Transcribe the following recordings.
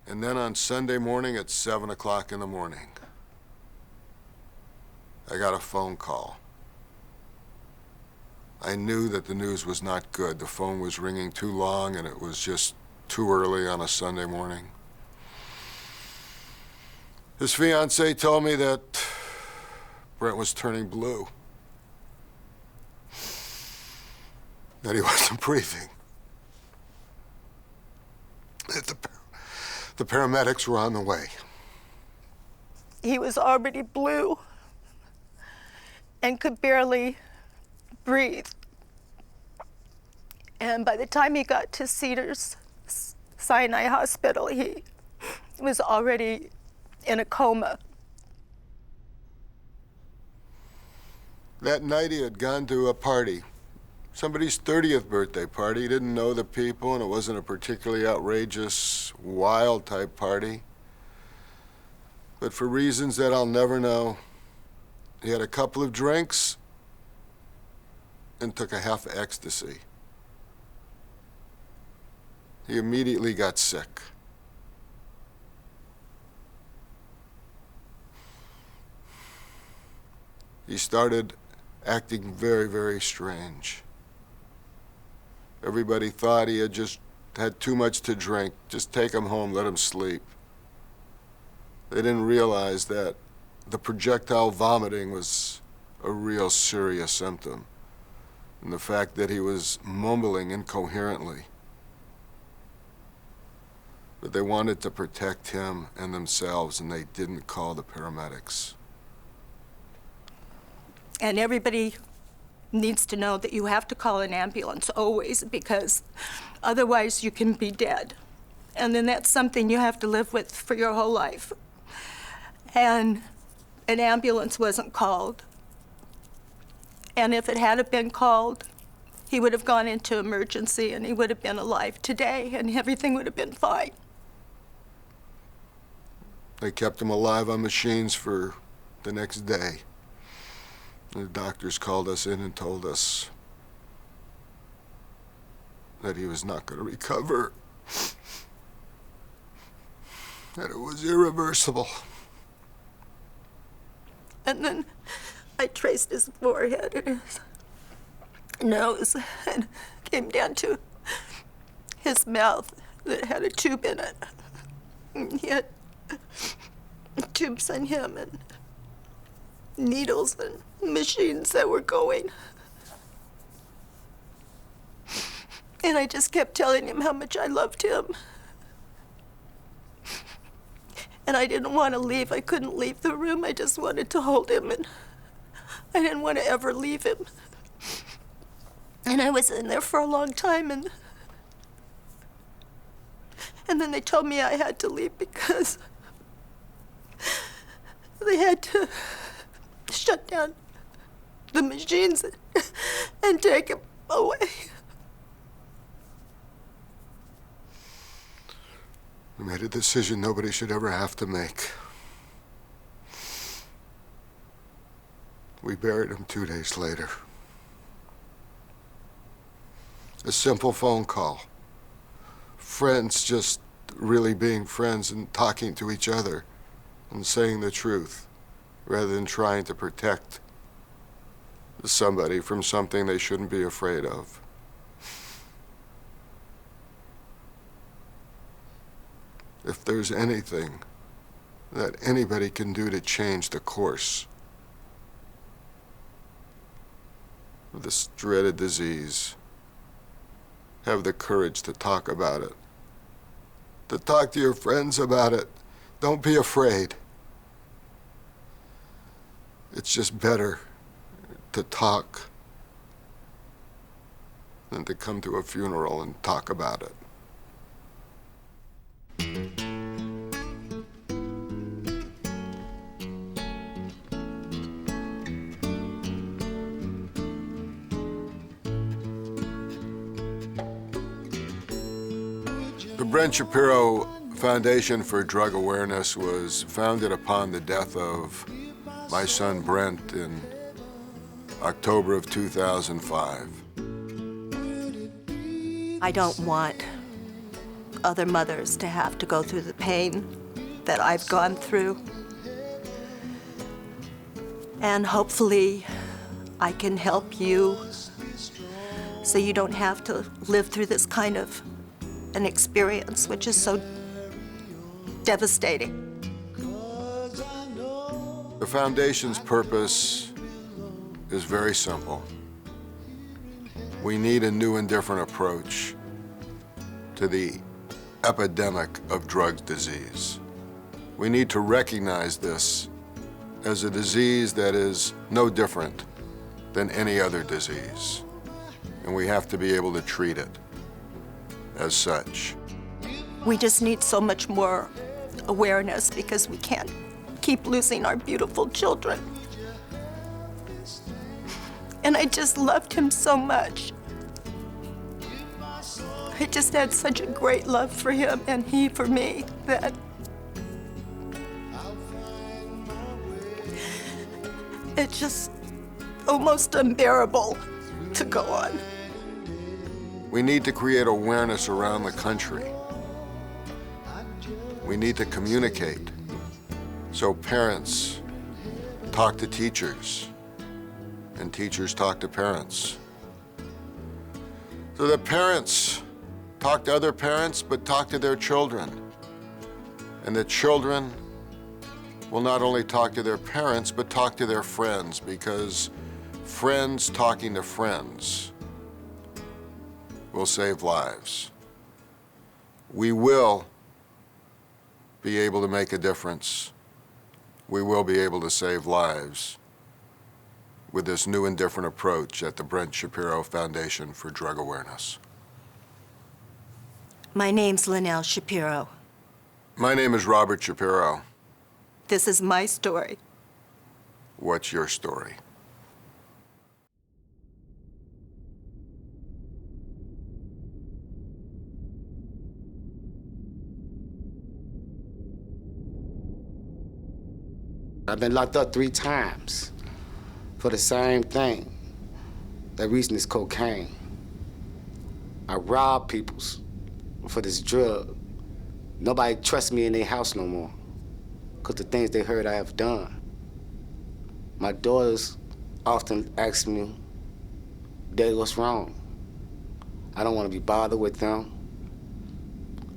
And then on Sunday morning at 7 o'clock in the morning, I got a phone call. I knew that the news was not good. The phone was ringing too long and it was just too early on a Sunday morning. His fiancée told me that Brent was turning blue, that he wasn't breathing, that the paramedics were on the way. He was already blue and could barely breathe. And by the time he got to Cedars-Sinai Hospital, he was already in a coma. That night he had gone to a party, somebody's 30th birthday party. He didn't know the people, and it wasn't a particularly outrageous, wild type party. But for reasons that I'll never know, he had a couple of drinks and took a half of ecstasy. He immediately got sick. He started acting very, very strange. Everybody thought he had just had too much to drink. Just take him home, let him sleep. They didn't realize that the projectile vomiting was a real serious symptom. And the fact that he was mumbling incoherently. But they wanted to protect him and themselves, and they didn't call the paramedics. And everybody needs to know that you have to call an ambulance always, because otherwise you can be dead. And then that's something you have to live with for your whole life. And an ambulance wasn't called. And if it had been called, he would have gone into emergency and he would have been alive today and everything would have been fine. They kept him alive on machines for the next day. The doctors called us in and told us that he was not going to recover, that it was irreversible. And then I traced his forehead and his nose and came down to his mouth that had a tube in it. And he had tubes in him and needles and machines that were going. And I just kept telling him how much I loved him. And I didn't want to leave. I couldn't leave the room. I just wanted to hold him, and I didn't want to ever leave him. And I was in there for a long time, and then they told me I had to leave because they had to shut down the machines and take him away. We made a decision nobody should ever have to make. We buried him 2 days later. A simple phone call. Friends just really being friends and talking to each other and saying the truth rather than trying to protect somebody from something they shouldn't be afraid of. If there's anything that anybody can do to change the course of this dreaded disease, have the courage to talk about it, to talk to your friends about it. Don't be afraid. It's just better to talk than to come to a funeral and talk about it. The Brent Shapiro Foundation for Drug Awareness was founded upon the death of my son Brent in October of 2005. I don't want other mothers to have to go through the pain that I've gone through. And hopefully I can help you so you don't have to live through this kind of an experience, which is so devastating. The foundation's purpose is very simple. We need a new and different approach to the epidemic of drug disease. We need to recognize this as a disease that is no different than any other disease, and we have to be able to treat it as such. We just need so much more awareness because we can't keep losing our beautiful children. And I just loved him so much. I just had such a great love for him and he for me that it's just almost unbearable to go on. We need to create awareness around the country. We need to communicate so parents talk to teachers and teachers talk to parents. So that parents talk to other parents but talk to their children. And the children will not only talk to their parents but talk to their friends, because friends talking to friends will save lives. We will be able to make a difference. We will be able to save lives with this new and different approach at the Brent Shapiro Foundation for Drug Awareness. My name's Linnell Shapiro. My name is Robert Shapiro. This is my story. What's your story? I've been locked up 3 times for the same thing. That reason is cocaine. I rob people for this drug. Nobody trusts me in their house no more because the things they heard I have done. My daughters often ask me, Daddy, what's wrong? I don't want to be bothered with them.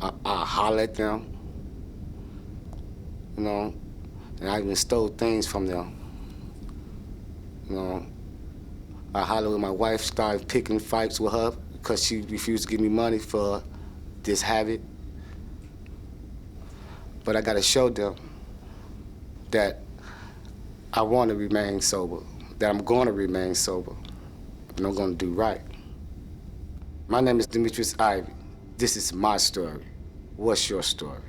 I holler at them, you know, and I even stole things from them. You know, I holler with my wife, started picking fights with her because she refused to give me money for this habit. But I gotta show them that I want to remain sober, that I'm going to remain sober, and I'm going to do right. My name is Demetrius Ivy. This is my story. What's your story?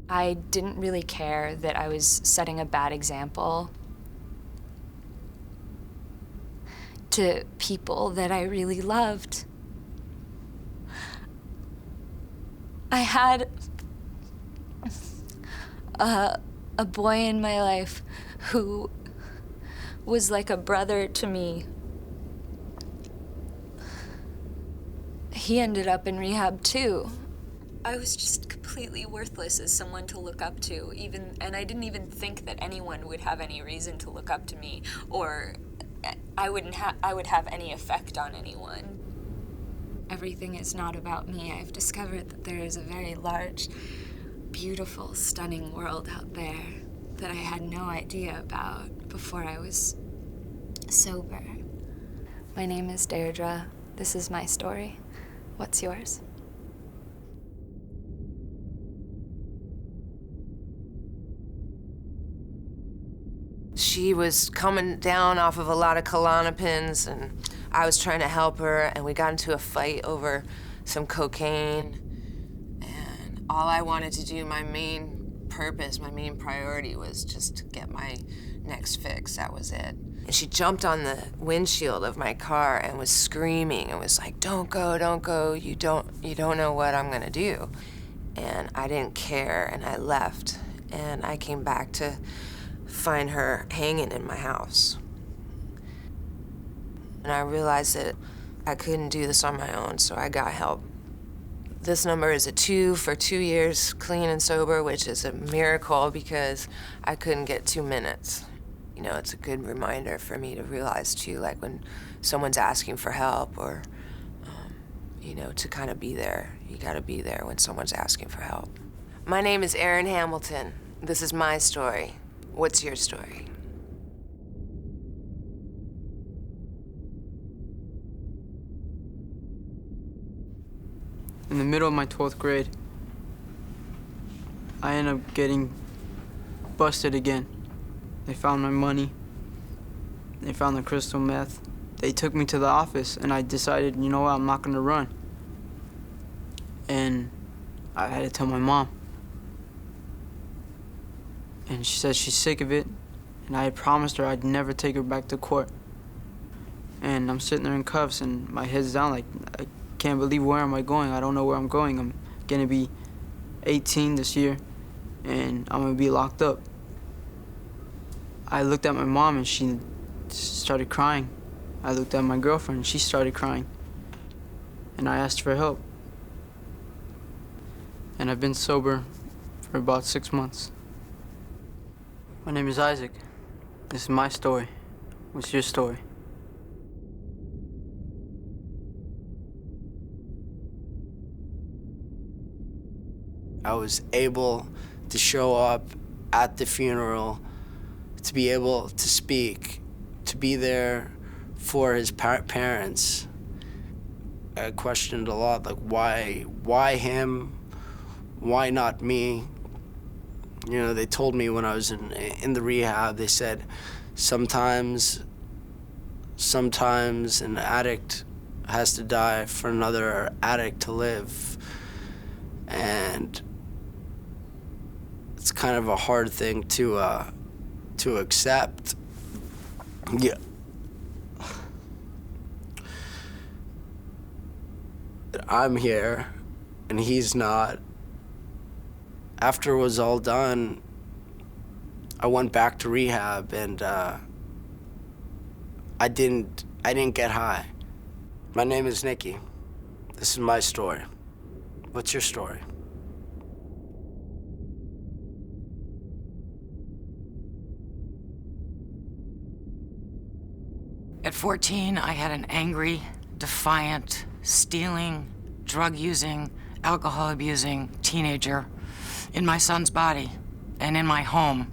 I didn't really care that I was setting a bad example to people that I really loved. I had a boy in my life who was like a brother to me. He ended up in rehab too. I was just completely worthless as someone to look up to, and I didn't even think that anyone would have any reason to look up to me, or I would have any effect on anyone. Everything is not about me. I've discovered that there is a very large, beautiful, stunning world out there that I had no idea about before I was sober. My name is Deirdre. This is my story. What's yours? She was coming down off of a lot of Klonopins, and I was trying to help her, and we got into a fight over some cocaine. And all I wanted to do, my main purpose, my main priority was just to get my next fix. That was it. And she jumped on the windshield of my car and was screaming and was like, "Don't go, don't go. You don't know what I'm gonna do." And I didn't care, and I left. And I came back to find her hanging in my house. And I realized that I couldn't do this on my own, so I got help. This number is a 2 for 2 years clean and sober, which is a miracle because I couldn't get 2 minutes. You know, it's a good reminder for me to realize too, like when someone's asking for help or, you know, to kind of be there. You gotta be there when someone's asking for help. My name is Erin Hamilton. This is my story. What's your story? In the middle of my 12th grade, I ended up getting busted again. They found my money. They found the crystal meth. They took me to the office, and I decided, you know what, I'm not gonna run. And I had to tell my mom. And she said she's sick of it, and I had promised her I'd never take her back to court. And I'm sitting there in cuffs, and my head's down like, I can't believe where am I going? I don't know where I'm going. I'm gonna be 18 this year, and I'm gonna be locked up. I looked at my mom, and she started crying. I looked at my girlfriend, and she started crying. And I asked for help. And I've been sober for about 6 months. My name is Isaac. This is my story. What's your story? I was able to show up at the funeral, to be able to speak, to be there for his parents. I questioned a lot, like why him? Why not me? You know, they told me when I was in the rehab, they said sometimes an addict has to die for another addict to live. And it's kind of a hard thing to accept. Yeah. I'm here, and he's not. After it was all done, I went back to rehab, and I didn't get high. My name is Nikki. This is my story. What's your story? At 14, I had an angry, defiant, stealing, drug-using, alcohol-abusing teenager in my son's body and in my home.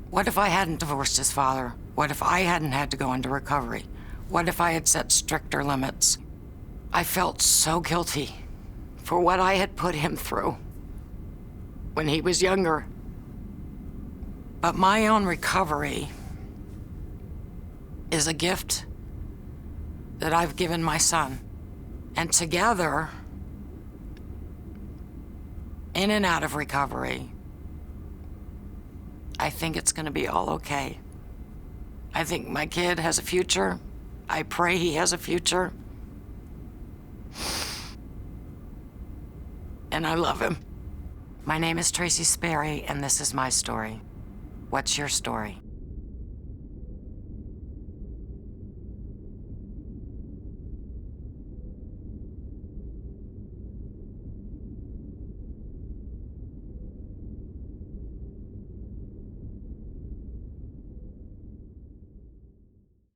What if I hadn't divorced his father? What if I hadn't had to go into recovery? What if I had set stricter limits? I felt so guilty for what I had put him through when he was younger. But my own recovery is a gift that I've given my son. And together, in and out of recovery, I think it's gonna be all okay. I think my kid has a future. I pray he has a future. And I love him. My name is Tracy Sperry, and this is my story. What's your story?